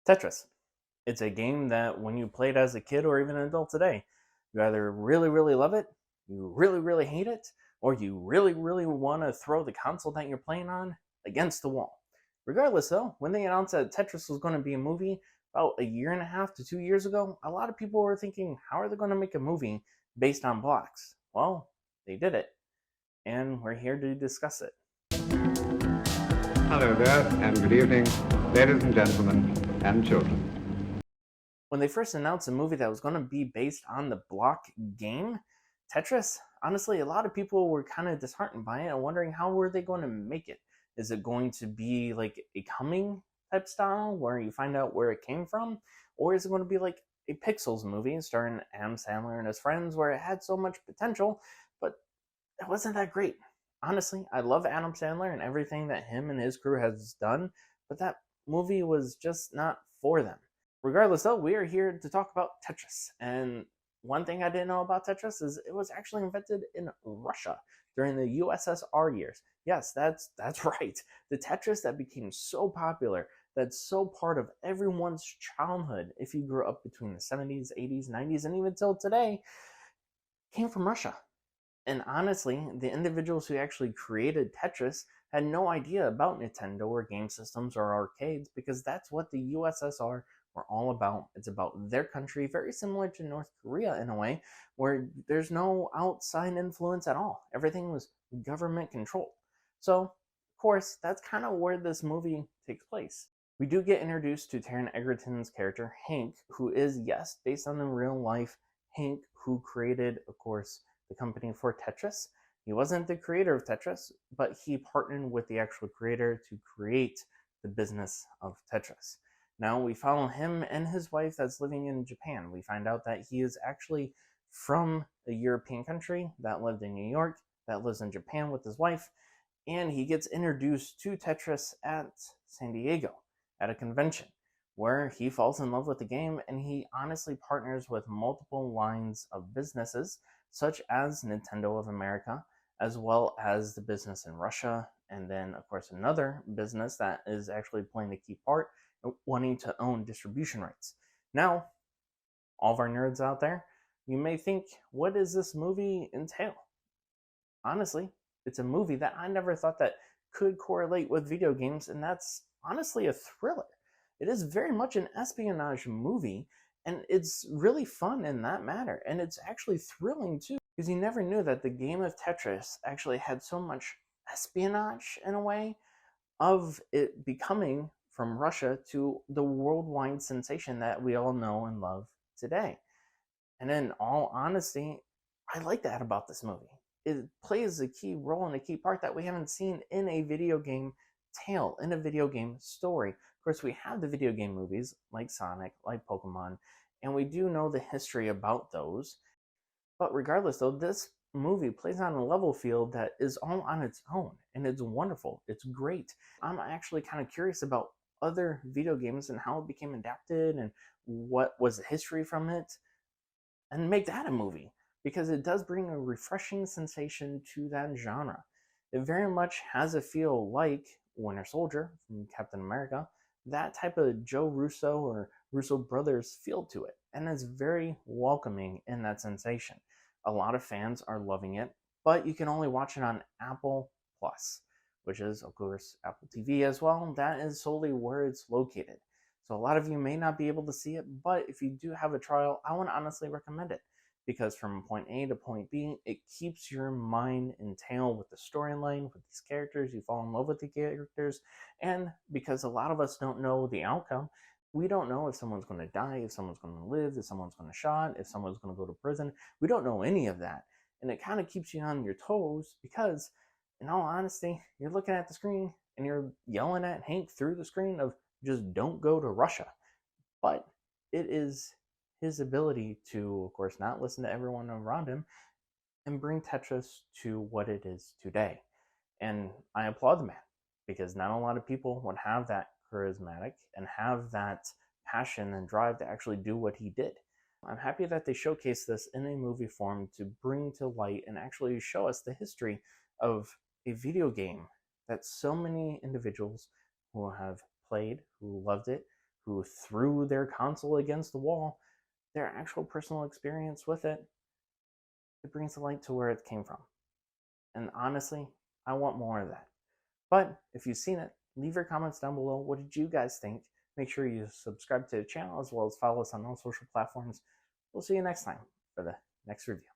Tetris. It's a game that when you play it as a kid or even an adult today, you either really, really love it, you really, really hate it, or you really, really want to throw the console that you're playing on against the wall. Regardless, though, when they announced that Tetris was going to be a movie about a year and a half to 2 years ago, a lot of people were thinking, how are they going to make a movie based on blocks? Well, they did it, and we're here to discuss it. Hello there, and good evening, ladies and gentlemen, and children. When they first announced a movie that was going to be based on the block game, Tetris, honestly, a lot of people were kind of disheartened by it and wondering how were they going to make it? Is it going to be like a coming type style where you find out where it came from? Or is it going to be like a Pixels movie starring Adam Sandler and his friends where it had so much potential, but it wasn't that great? Honestly, I love Adam Sandler and everything that him and his crew has done, but that movie was just not for them. Regardless, though, we are here to talk about Tetris. And one thing I didn't know about Tetris is it was actually invented in Russia during the USSR years. Yes, that's right. The Tetris that became so popular, that's so part of everyone's childhood, if you grew up between the 70s, 80s, 90s, and even till today, came from Russia. And honestly, the individuals who actually created Tetris had no idea about Nintendo or game systems or arcades because that's what the USSR were all about. It's about their country, very similar to North Korea in a way, where there's no outside influence at all. Everything was government controlled. So, of course, that's kind of where this movie takes place. We do get introduced to Taron Egerton's character, Hank, who is, yes, based on the real life Hank, who created, of course, the company for Tetris. He wasn't the creator of Tetris, but he partnered with the actual creator to create the business of Tetris. Now we follow him and his wife that's living in Japan. We find out that he is actually from a European country that lived in New York, that lives in Japan with his wife, and he gets introduced to Tetris at San Diego at a convention where he falls in love with the game and he honestly partners with multiple lines of businesses such as Nintendo of America, as well as the business in Russia, and then, of course, another business that is actually playing a key part, wanting to own distribution rights. Now, all of our nerds out there, you may think, what does this movie entail? Honestly, it's a movie that I never thought that could correlate with video games, and that's honestly a thriller. It is very much an espionage movie, and it's really fun in that matter, and it's actually thrilling too, because you never knew that the game of Tetris actually had so much espionage in a way of it becoming from Russia to the worldwide sensation that we all know and love today. And in all honesty, I like that about this movie. It plays a key role and a key part that we haven't seen in a video game tale, in a video game story. Of course, we have the video game movies like Sonic, like Pokemon, and we do know the history about those. But regardless, though, this movie plays on a level field that is all on its own, and it's wonderful. It's great. I'm actually kind of curious about other video games and how it became adapted and what was the history from it, and make that a movie because it does bring a refreshing sensation to that genre. It very much has a feel like Winter Soldier from Captain America, that type of Joe Russo or Russo brothers feel to it, and it's very welcoming in that sensation. A lot of fans are loving it, but you can only watch it on Apple Plus, which is, of course, Apple TV as well. That is solely where it's located. So a lot of you may not be able to see it, but if you do have a trial, I would honestly recommend it because from point A to point B, it keeps your mind entailed with the storyline, with these characters. You fall in love with the characters, and because a lot of us don't know the outcome, we don't know if someone's going to die, if someone's going to live, if someone's going to shot, if someone's going to go to prison. We don't know any of that, and it kind of keeps you on your toes because, in all honesty, you're looking at the screen and you're yelling at Hank through the screen of just don't go to Russia. But it is his ability to, of course, not listen to everyone around him and bring Tetris to what it is today. And I applaud the man because not a lot of people would have that charismatic and have that passion and drive to actually do what he did. I'm happy that they showcase this in a movie form to bring to light and actually show us the history of a video game that so many individuals who have played, who loved it, who threw their console against the wall, their actual personal experience with it, it brings the light to where it came from. And honestly, I want more of that. But if you've seen it, leave your comments down below. What did you guys think? Make sure you subscribe to the channel as well as follow us on all social platforms. We'll see you next time for the next review.